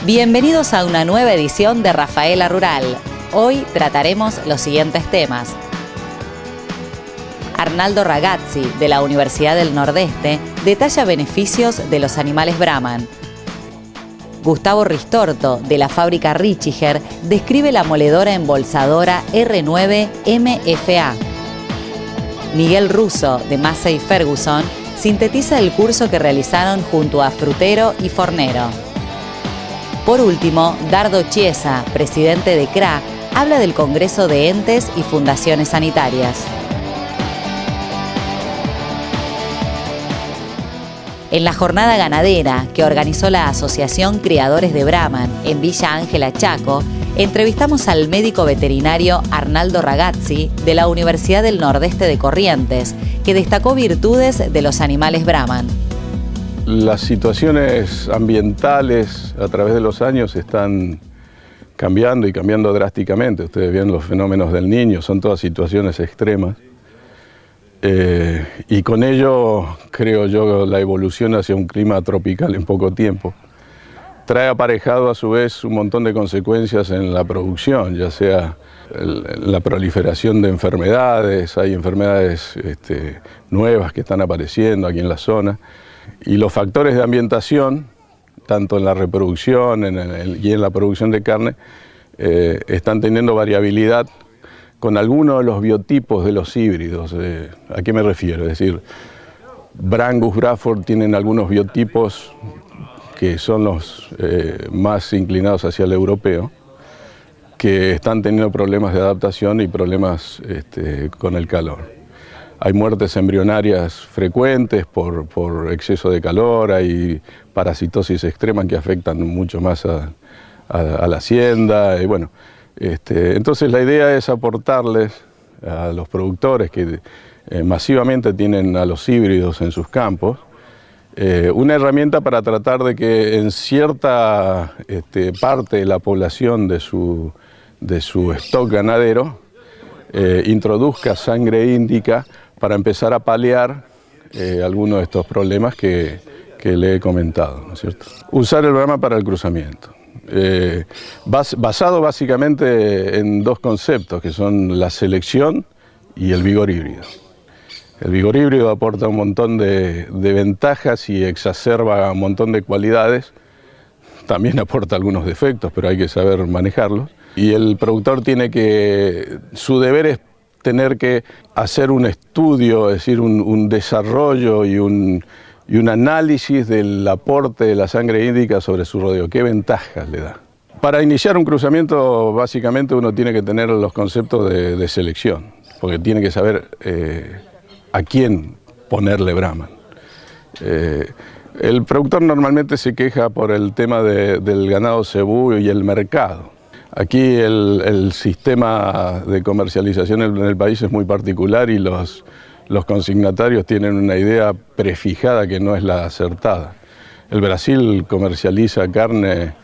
Bienvenidos a una nueva edición de Rafaela Rural. Hoy trataremos los siguientes temas. Arnaldo Ragazzi, de la Universidad del Nordeste, detalla beneficios de los animales Brahman. Gustavo Ristorto, de la fábrica Richiger, describe la moledora embolsadora R9 MFA. Miguel Russo, de Massey Ferguson, sintetiza el curso que realizaron junto a Frutero y Fornero. Por último, Dardo Chiesa, presidente de CRA, habla del Congreso de Entes y Fundaciones Sanitarias. En la jornada ganadera que organizó la Asociación Criadores de Brahman en Villa Ángela Chaco, entrevistamos al médico veterinario Arnaldo Ragazzi de la Universidad del Nordeste de Corrientes, que destacó virtudes de los animales Brahman. Las situaciones ambientales a través de los años están cambiando y cambiando drásticamente. Ustedes ven los fenómenos del Niño, son todas situaciones extremas. Y con ello, creo yo, la evolución hacia un clima tropical en poco tiempo trae aparejado a su vez un montón de consecuencias en la producción, ya sea la proliferación de enfermedades, hay enfermedades nuevas que están apareciendo aquí en la zona, y los factores de ambientación, tanto en la reproducción y en la producción de carne, están teniendo variabilidad con algunos de los biotipos de los híbridos. ¿A qué me refiero? Es decir, Brangus, Braford tienen algunos biotipos que son los más inclinados hacia el europeo, que están teniendo problemas de adaptación y problemas con el calor. Hay muertes embrionarias frecuentes por exceso de calor, hay parasitosis extrema que afectan mucho más a la hacienda. Y bueno, entonces la idea es aportarles a los productores que masivamente tienen a los híbridos en sus campos, una herramienta para tratar de que en cierta parte de la población de su stock ganadero introduzca sangre índica para empezar a paliar algunos de estos problemas que le he comentado, ¿no es cierto? Usar el Brahma para el cruzamiento, basado básicamente en dos conceptos, que son la selección y el vigor híbrido. El vigor híbrido aporta un montón de ventajas y exacerba un montón de cualidades. También aporta algunos defectos, pero hay que saber manejarlos. Y el productor su deber es tener que hacer un estudio, es decir, un desarrollo y un análisis del aporte de la sangre índica sobre su rodeo. ¿Qué ventajas le da? Para iniciar un cruzamiento, básicamente uno tiene que tener los conceptos de selección, porque tiene que saber a quién ponerle Brahman. El productor normalmente se queja por el tema del ganado cebú y el mercado. Aquí el sistema de comercialización en el país es muy particular y los consignatarios tienen una idea prefijada que no es la acertada. El Brasil comercializa carne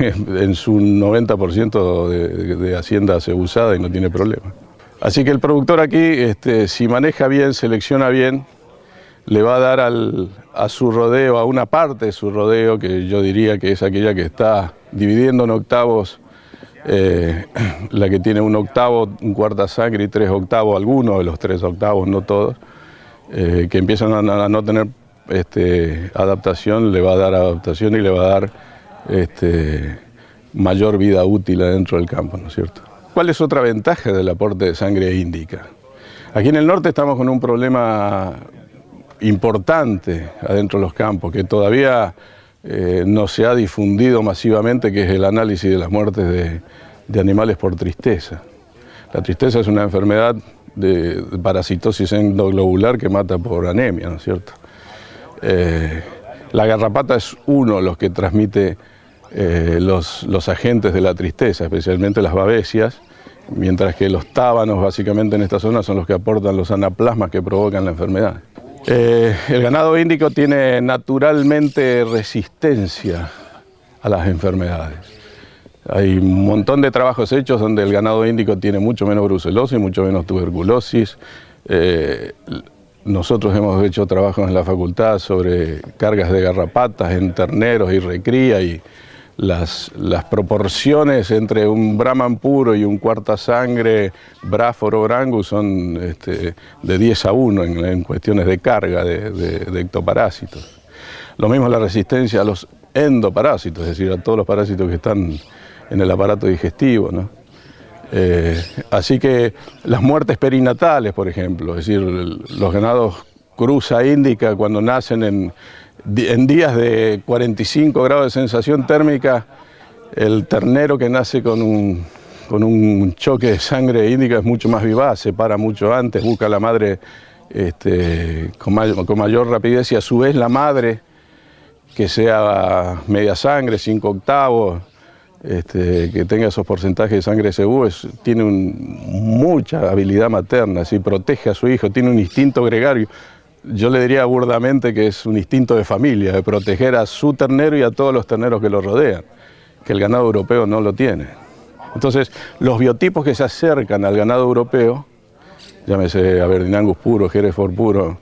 en su 90% de hacienda cebusada y no tiene problema. Así que el productor aquí, si maneja bien, selecciona bien, le va a dar a su rodeo, a una parte de su rodeo, que yo diría que es aquella que está dividiendo en octavos, la que tiene un octavo, un cuarta sangre y 3 octavos, algunos de los 3 octavos, no todos, que empiezan a no tener adaptación, le va a dar adaptación y le va a dar mayor vida útil adentro del campo, ¿no es cierto? ¿Cuál es otra ventaja del aporte de sangre índica? Aquí en el norte estamos con un problema importante adentro de los campos, que todavía no se ha difundido masivamente, que es el análisis de las muertes de animales por tristeza. La tristeza es una enfermedad de parasitosis endoglobular que mata por anemia, ¿no es cierto? La garrapata es uno de los que transmite los agentes de la tristeza, especialmente las babesias, mientras que los tábanos básicamente en esta zona son los que aportan los anaplasmas que provocan la enfermedad. El ganado índico tiene naturalmente resistencia a las enfermedades. Hay un montón de trabajos hechos donde el ganado índico tiene mucho menos brucelosis, mucho menos tuberculosis. Nosotros hemos hecho trabajos en la facultad sobre cargas de garrapatas en terneros y recría y las proporciones entre un Brahman puro y un cuarta sangre Braathor o Brangus son de 10-1 en cuestiones de carga de ectoparásitos. Lo mismo la resistencia a los endoparásitos, es decir, a todos los parásitos que están en el aparato digestivo, ¿no? Así que las muertes perinatales, por ejemplo, es decir, los ganados cruza índica cuando nacen en días de 45 grados de sensación térmica, el ternero que nace con un choque de sangre índica es mucho más vivaz, se para mucho antes, busca a la madre con mayor rapidez, y a su vez la madre, que sea media sangre, 5/8, que tenga esos porcentajes de sangre CU, tiene mucha habilidad materna, ¿sí? Protege a su hijo, tiene un instinto gregario. Yo le diría burdamente que es un instinto de familia, de proteger a su ternero y a todos los terneros que lo rodean, que el ganado europeo no lo tiene. Entonces, los biotipos que se acercan al ganado europeo, llámese Aberdeen-Angus puro, Hereford puro,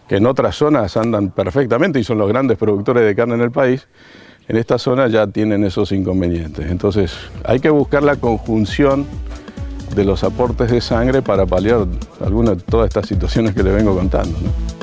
que en otras zonas andan perfectamente y son los grandes productores de carne en el país, en esta zona ya tienen esos inconvenientes. Entonces, hay que buscar la conjunción de los aportes de sangre para paliar algunas de todas estas situaciones que le vengo contando, ¿no?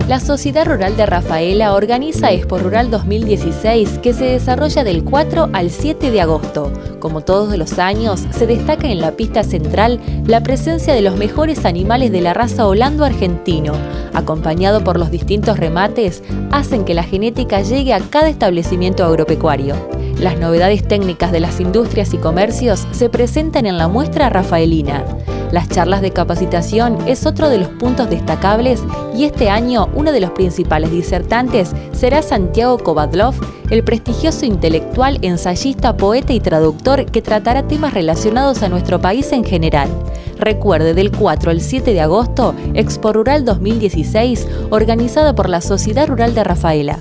La Sociedad Rural de Rafaela organiza Expo Rural 2016, que se desarrolla del 4 al 7 de agosto. Como todos los años, se destaca en la pista central la presencia de los mejores animales de la raza holando-argentino, acompañado por los distintos remates, hacen que la genética llegue a cada establecimiento agropecuario. Las novedades técnicas de las industrias y comercios se presentan en la muestra rafaelina. Las charlas de capacitación es otro de los puntos destacables y este año uno de los principales disertantes será Santiago Kovadlov, el prestigioso intelectual, ensayista, poeta y traductor que tratará temas relacionados a nuestro país en general. Recuerde, del 4 al 7 de agosto, Expo Rural 2016, organizada por la Sociedad Rural de Rafaela.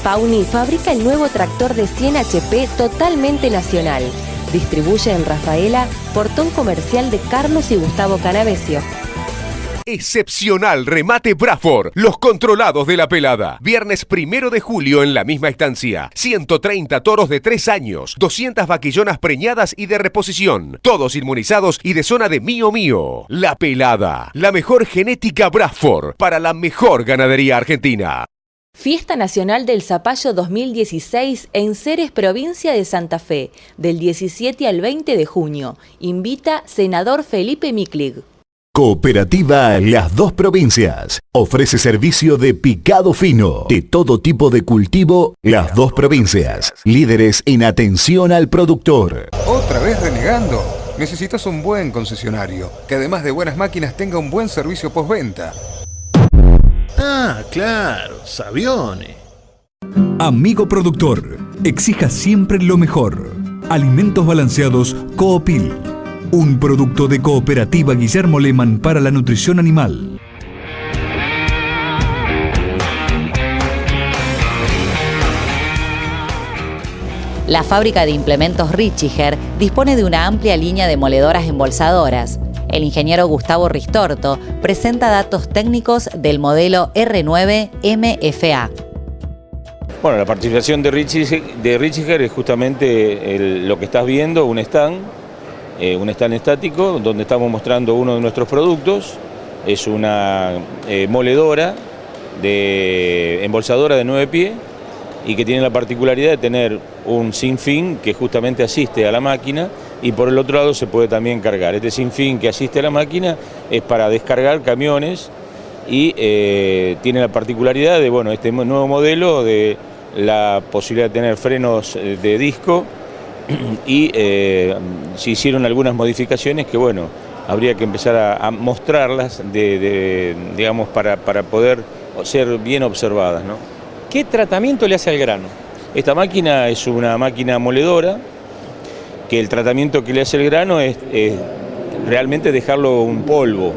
Pauni fabrica el nuevo tractor de 100 HP totalmente nacional. Distribuye en Rafaela, portón comercial de Carlos y Gustavo Canavesio. Excepcional remate Braathor, los controlados de la pelada. Viernes 1 de julio en la misma estancia. 130 toros de 3 años, 200 vaquillonas preñadas y de reposición. Todos inmunizados y de zona de Mío Mío. La pelada, la mejor genética Braathor para la mejor ganadería argentina. Fiesta Nacional del Zapallo 2016 en Ceres, provincia de Santa Fe, del 17 al 20 de junio. Invita senador Felipe Miklig. Cooperativa Las Dos Provincias. Ofrece servicio de picado fino de todo tipo de cultivo. Las Dos Provincias. Líderes en atención al productor. ¿Otra vez renegando? Necesitas un buen concesionario, que además de buenas máquinas tenga un buen servicio postventa. Ah, claro, Savione. Amigo productor, exija siempre lo mejor. Alimentos balanceados Coopil. Un producto de Cooperativa Guillermo Lehmann para la nutrición animal. La fábrica de implementos Richiger dispone de una amplia línea de moledoras embolsadoras. El ingeniero Gustavo Ristorto presenta datos técnicos del modelo R9 MFA. Bueno, la participación de Richiger es justamente lo que estás viendo, un stand estático donde estamos mostrando uno de nuestros productos. Es una moledora embolsadora de 9 pies y que tiene la particularidad de tener un sinfín que justamente asiste a la máquina, y por el otro lado se puede también cargar. Este sinfín que asiste a la máquina es para descargar camiones y tiene la particularidad de, bueno, este nuevo modelo de la posibilidad de tener frenos de disco y se hicieron algunas modificaciones que, bueno, habría que empezar a mostrarlas digamos, para poder ser bien observadas, ¿no? ¿Qué tratamiento le hace al grano? Esta máquina es una máquina moledora que el tratamiento que le hace el grano es realmente dejarlo un polvo.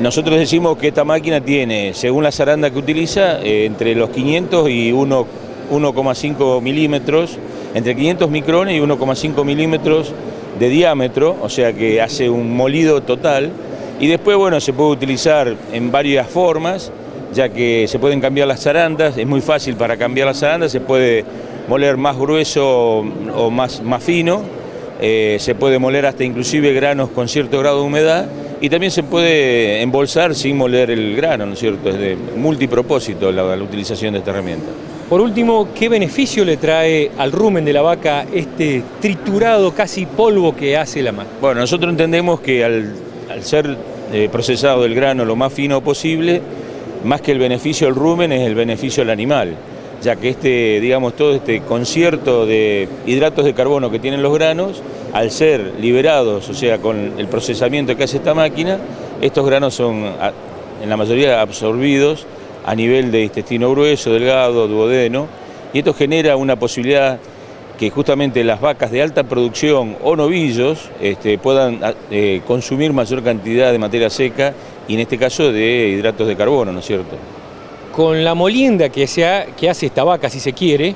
Nosotros decimos que esta máquina tiene, según la zaranda que utiliza, entre los 500 y 1,5 milímetros, entre 500 micrones y 1,5 milímetros de diámetro, o sea que hace un molido total. Y después, bueno, se puede utilizar en varias formas, ya que se pueden cambiar las zarandas, es muy fácil para cambiar las zarandas, se puede moler más grueso o más fino, se puede moler hasta inclusive granos con cierto grado de humedad, y también se puede embolsar sin moler el grano, ¿no es cierto? Es de multipropósito la utilización de esta herramienta. Por último, ¿qué beneficio le trae al rumen de la vaca este triturado casi polvo que hace la máquina? Bueno, nosotros entendemos que al ser procesado el grano lo más fino posible, más que el beneficio del rumen es el beneficio del animal, ya que todo este concierto de hidratos de carbono que tienen los granos, al ser liberados, o sea, con el procesamiento que hace esta máquina, estos granos son en la mayoría absorbidos a nivel de intestino grueso, delgado, duodeno, y esto genera una posibilidad que justamente las vacas de alta producción o novillos puedan consumir mayor cantidad de materia seca y en este caso de hidratos de carbono, ¿no es cierto? Con la molienda que hace esta vaca, si se quiere,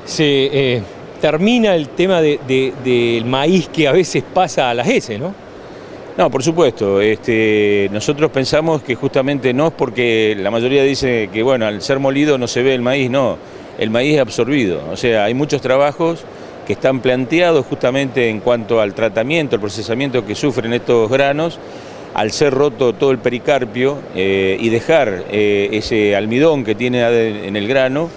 se termina el tema del maíz que a veces pasa a las heces, ¿no? No, por supuesto. Nosotros pensamos que justamente no es porque la mayoría dice que, bueno, al ser molido no se ve el maíz, no. El maíz es absorbido. O sea, hay muchos trabajos que están planteados justamente en cuanto al tratamiento, el procesamiento que sufren estos granos, al ser roto todo el pericarpio y dejar ese almidón que tiene en el grano,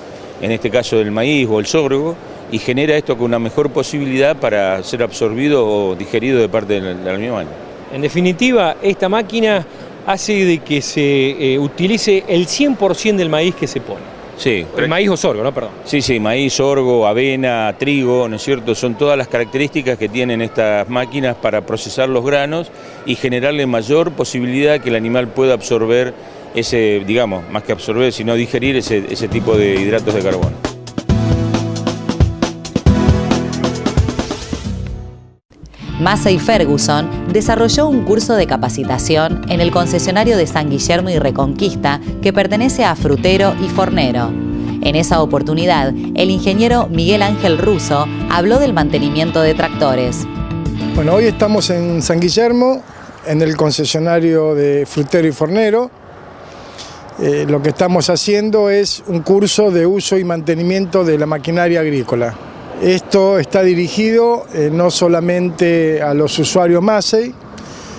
en este caso del maíz o el sorgo, y genera esto con una mejor posibilidad para ser absorbido o digerido de parte del animal. En definitiva, esta máquina hace de que se utilice el 100% del maíz que se pone. Sí. El maíz o sorgo, ¿no? Perdón. Sí, maíz, sorgo, avena, trigo, ¿no es cierto? Son todas las características que tienen estas máquinas para procesar los granos y generarle mayor posibilidad que el animal pueda absorber ese, digamos, más que absorber, sino digerir ese tipo de hidratos de carbono. Massey Ferguson desarrolló un curso de capacitación en el concesionario de San Guillermo y Reconquista que pertenece a Frutero y Fornero. En esa oportunidad, el ingeniero Miguel Ángel Russo habló del mantenimiento de tractores. Bueno, hoy estamos en San Guillermo, en el concesionario de Frutero y Fornero. Lo que estamos haciendo es un curso de uso y mantenimiento de la maquinaria agrícola. Esto está dirigido no solamente a los usuarios Massey,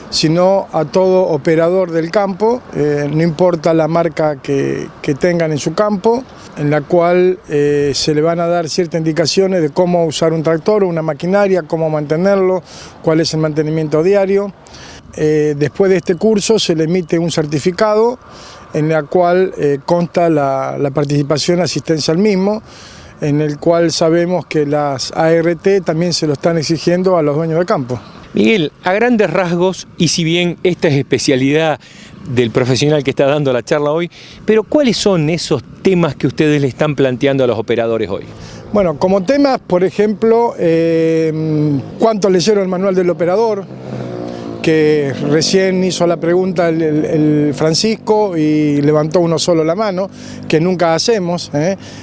sino a todo operador del campo, no importa la marca que tengan en su campo, en la cual se le van a dar ciertas indicaciones de cómo usar un tractor o una maquinaria, cómo mantenerlo, cuál es el mantenimiento diario. Después de este curso se le emite un certificado en el cual consta la participación y asistencia al mismo, en el cual sabemos que las ART también se lo están exigiendo a los dueños de campo. Miguel, a grandes rasgos, y si bien esta es especialidad del profesional que está dando la charla hoy, pero ¿cuáles son esos temas que ustedes le están planteando a los operadores hoy? Bueno, como temas, por ejemplo, ¿cuánto leyeron el manual del operador? Que recién hizo la pregunta el Francisco y levantó uno solo la mano, que nunca hacemos.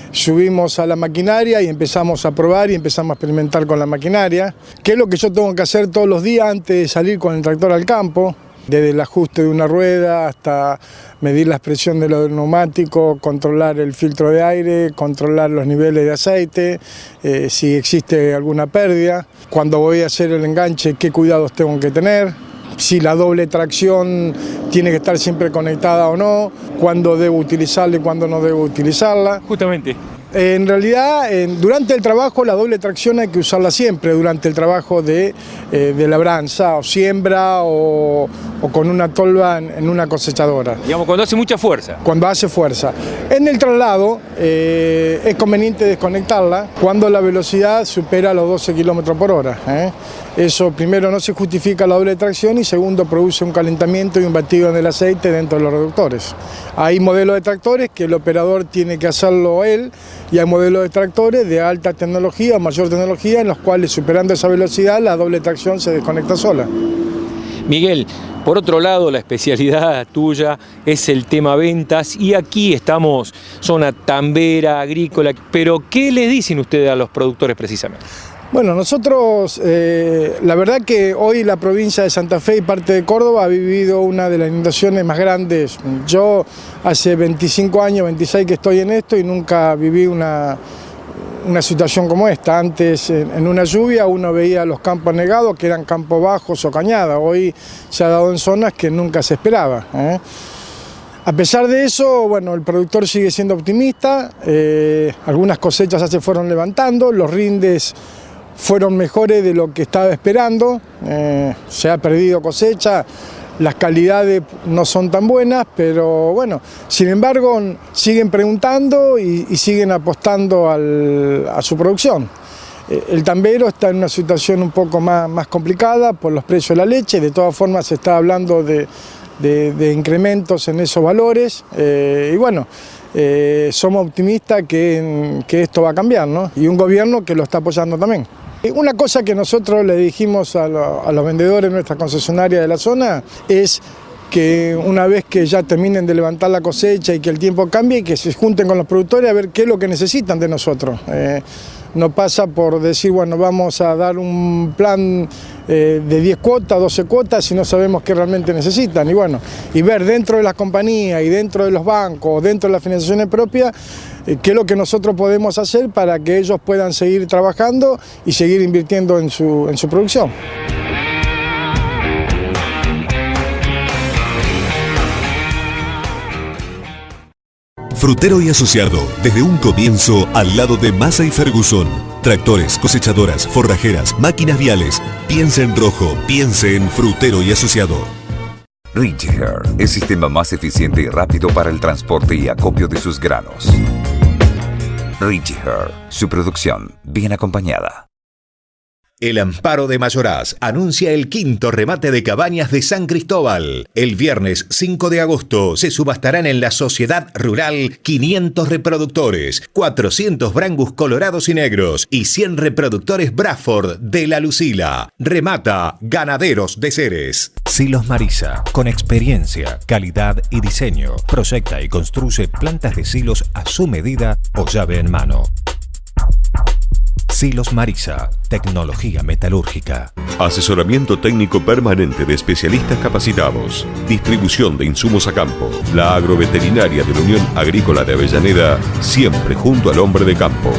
Subimos a la maquinaria y empezamos a probar y empezamos a experimentar con la maquinaria. ¿Qué es lo que yo tengo que hacer todos los días antes de salir con el tractor al campo? Desde el ajuste de una rueda hasta medir la presión de los neumáticos, controlar el filtro de aire, controlar los niveles de aceite, si existe alguna pérdida. Cuando voy a hacer el enganche, qué cuidados tengo que tener. Si la doble tracción tiene que estar siempre conectada o no, cuándo debo utilizarla y cuándo no debo utilizarla. Justamente. En realidad, durante el trabajo la doble tracción hay que usarla siempre, durante el trabajo de labranza o siembra o con una tolva en una cosechadora. Digamos, cuando hace mucha fuerza. Cuando hace fuerza. En el traslado es conveniente desconectarla cuando la velocidad supera los 12 km por hora. Eso, primero, no se justifica la doble tracción y segundo, produce un calentamiento y un batido del aceite dentro de los reductores. Hay modelos de tractores que el operador tiene que hacerlo él y hay modelos de tractores de alta tecnología, mayor tecnología, en los cuales superando esa velocidad la doble tracción se desconecta sola. Miguel, por otro lado, la especialidad tuya es el tema ventas y aquí estamos, zona tambera, agrícola, pero ¿qué les dicen ustedes a los productores precisamente? Bueno, nosotros, la verdad que hoy la provincia de Santa Fe y parte de Córdoba ha vivido una de las inundaciones más grandes. Yo hace 25 años, 26 que estoy en esto y nunca viví una situación como esta. Antes, en una lluvia, uno veía los campos negados, que eran campos bajos o cañadas. Hoy se ha dado en zonas que nunca se esperaba. A pesar de eso, bueno, el productor sigue siendo optimista. Algunas cosechas ya se fueron levantando, los rindes fueron mejores de lo que estaba esperando. Se ha perdido cosecha. Las calidades no son tan buenas, pero bueno, sin embargo siguen preguntando y siguen apostando a su producción. El tambero está en una situación un poco más complicada por los precios de la leche. De todas formas se está hablando de incrementos en esos valores y bueno, somos optimistas que esto va a cambiar, ¿no? Y un gobierno que lo está apoyando también. Una cosa que nosotros le dijimos a los vendedores de nuestra concesionaria de la zona es que una vez que ya terminen de levantar la cosecha y que el tiempo cambie, que se junten con los productores a ver qué es lo que necesitan de nosotros. No pasa por decir, bueno, vamos a dar un plan de 10 cuotas, 12 cuotas, si no sabemos qué realmente necesitan. Y bueno, y ver dentro de las compañías y dentro de los bancos, dentro de las financiaciones propias, qué es lo que nosotros podemos hacer para que ellos puedan seguir trabajando y seguir invirtiendo en su producción. Frutero y Asociado, desde un comienzo al lado de Massa y Ferguson. Tractores, cosechadoras, forrajeras, máquinas viales. Piense en rojo, piense en Frutero y Asociado. Ridgehair, el sistema más eficiente y rápido para el transporte y acopio de sus granos. Ridgehair, su producción bien acompañada. El Amparo de Mayoraz anuncia el quinto remate de cabañas de San Cristóbal. El viernes 5 de agosto se subastarán en la Sociedad Rural 500 reproductores, 400 Brangus colorados y negros y 100 reproductores Bradford de la Lucila. Remata Ganaderos de Ceres. Silos Marisa, con experiencia, calidad y diseño. Proyecta y construye plantas de silos a su medida o llave en mano. Silos Marisa, tecnología metalúrgica. Asesoramiento técnico permanente de especialistas capacitados. Distribución de insumos a campo. La agroveterinaria de la Unión Agrícola de Avellaneda, siempre junto al hombre de campo.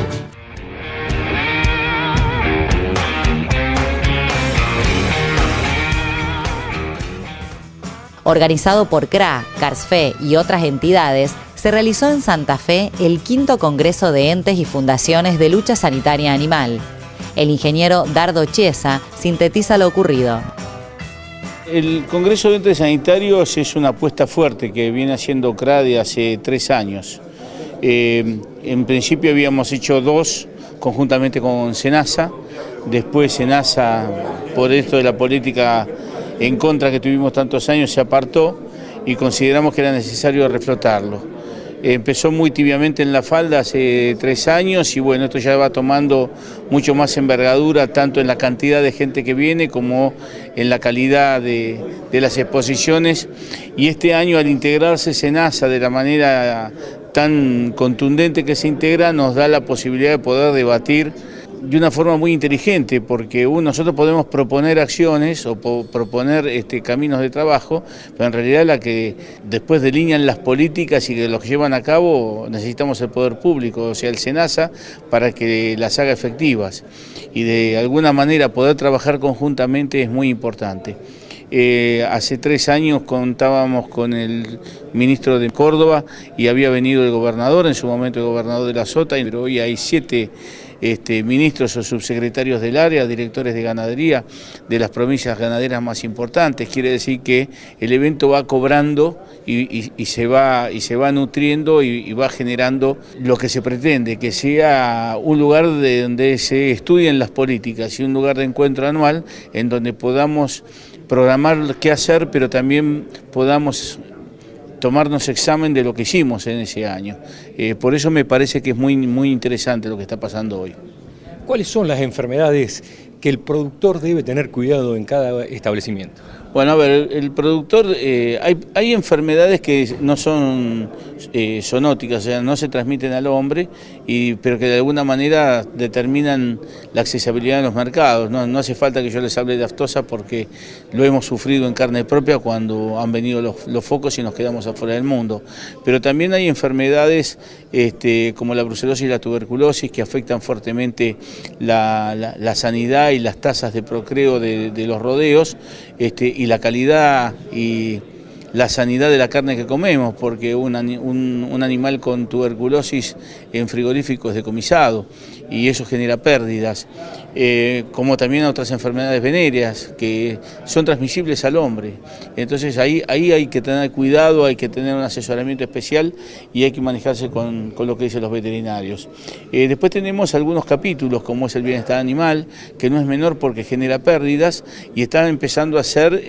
Organizado por CRA, CARSFE y otras entidades, se realizó en Santa Fe el 5º Congreso de Entes y Fundaciones de Lucha Sanitaria Animal. El ingeniero Dardo Chiesa sintetiza lo ocurrido. El Congreso de Entes Sanitarios es una apuesta fuerte que viene haciendo CRA de hace 3 años. En principio habíamos hecho 2 conjuntamente con SENASA, después SENASA, por esto de la política en contra que tuvimos tantos años, se apartó y consideramos que era necesario reflotarlo. Empezó muy tibiamente en La Falda hace 3 años y bueno, esto ya va tomando mucho más envergadura, tanto en la cantidad de gente que viene como en la calidad de las exposiciones. Y este año, al integrarse SENASA de la manera tan contundente que se integra, nos da la posibilidad de poder debatir de una forma muy inteligente, porque nosotros podemos proponer acciones o proponer caminos de trabajo, pero en realidad la que después delinean las políticas y que los llevan a cabo necesitamos el poder público, o sea el SENASA, para que las haga efectivas y de alguna manera poder trabajar conjuntamente es muy importante. Hace 3 años contábamos con el ministro de Córdoba y había venido el gobernador, en su momento el gobernador de la Sota, pero hoy hay 7 ministros o subsecretarios del área, directores de ganadería de las provincias ganaderas más importantes. Quiere decir que el evento va cobrando y se va nutriendo y va generando lo que se pretende, que sea un lugar donde se estudien las políticas y un lugar de encuentro anual en donde podamos programar qué hacer, pero también podamos tomarnos examen de lo que hicimos en ese año. Por eso me parece que es muy, muy interesante lo que está pasando hoy. ¿Cuáles son las enfermedades que el productor debe tener cuidado en cada establecimiento? Bueno, a ver, el productor, hay enfermedades que no son zoonóticas, o sea, no se transmiten al hombre, pero que de alguna manera determinan la accesibilidad en los mercados. No hace falta que yo les hable de aftosa porque lo hemos sufrido en carne propia cuando han venido los focos y nos quedamos afuera del mundo. Pero también hay enfermedades como la brucelosis y la tuberculosis que afectan fuertemente la sanidad y las tasas de procreo de los rodeos, y la calidad y la sanidad de la carne que comemos, porque un animal con tuberculosis en frigorífico es decomisado y eso genera pérdidas, como también otras enfermedades venéreas que son transmisibles al hombre. Entonces ahí hay que tener cuidado, hay que tener un asesoramiento especial y hay que manejarse con lo que dicen los veterinarios. Después tenemos algunos capítulos, como es el bienestar animal, que no es menor porque genera pérdidas y está empezando a ser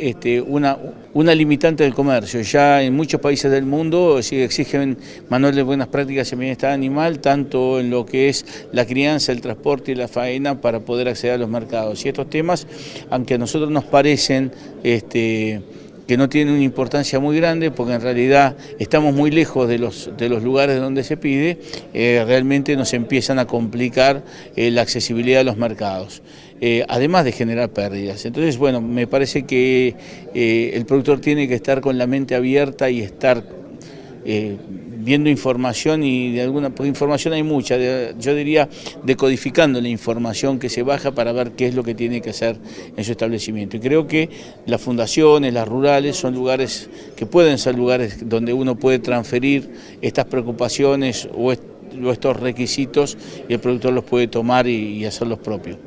una limitante del comercio. Ya en muchos países del mundo exigen manual de buenas prácticas en bienestar animal, tanto en lo que es la crianza, el transporte y la faena para poder acceder a los mercados. Y estos temas, aunque a nosotros nos parecen que no tienen una importancia muy grande, porque en realidad estamos muy lejos de los lugares donde se pide, realmente nos empiezan a complicar la accesibilidad a los mercados. Además de generar pérdidas. Entonces, bueno, me parece que el productor tiene que estar con la mente abierta y estar viendo información, y porque información hay mucha, yo diría decodificando la información que se baja para ver qué es lo que tiene que hacer en su establecimiento. Y creo que las fundaciones, las rurales, son lugares que pueden ser lugares donde uno puede transferir estas preocupaciones o estos requisitos y el productor los puede tomar y hacerlos propios.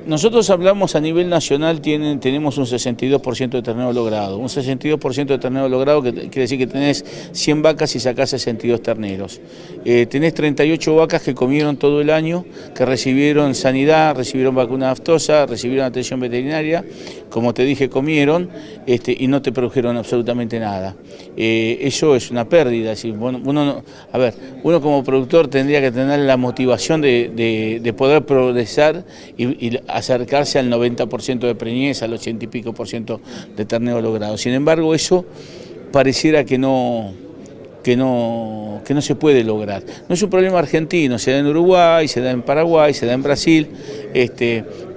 Nosotros hablamos a nivel nacional, tenemos un 62% de ternero logrado. Un 62% de ternero logrado que quiere decir que tenés 100 vacas y sacás 62 terneros. Tenés 38 vacas que comieron todo el año, que recibieron sanidad, recibieron vacuna aftosa, recibieron atención veterinaria, como te dije, comieron y no te produjeron absolutamente nada. Eso es una pérdida. Es decir, uno como productor tendría que tener la motivación de poder progresar y acercarse al 90% de preñez, al 80 y pico % de ternero logrado. Sin embargo, eso pareciera que no se puede lograr. No es un problema argentino, se da en Uruguay, se da en Paraguay, se da en Brasil,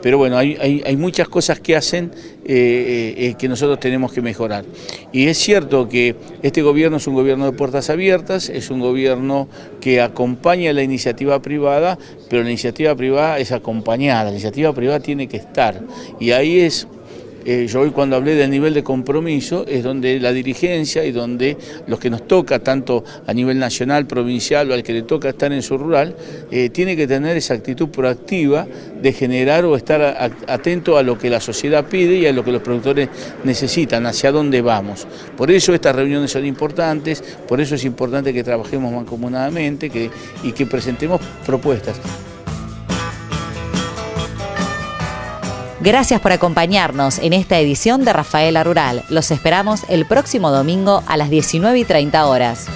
pero bueno, hay muchas cosas que hacen que nosotros tenemos que mejorar. Y es cierto que este gobierno es un gobierno de puertas abiertas, es un gobierno que acompaña la iniciativa privada, pero la iniciativa privada es acompañada, la iniciativa privada tiene que estar. Y ahí es... yo hoy cuando hablé del nivel de compromiso es donde la dirigencia y donde los que nos toca, tanto a nivel nacional, provincial o al que le toca estar en su rural, tiene que tener esa actitud proactiva de generar o estar atento a lo que la sociedad pide y a lo que los productores necesitan, hacia dónde vamos. Por eso estas reuniones son importantes, por eso es importante que trabajemos mancomunadamente y que presentemos propuestas. Gracias por acompañarnos en esta edición de Rafaela Rural. Los esperamos el próximo domingo a las 19:30 horas.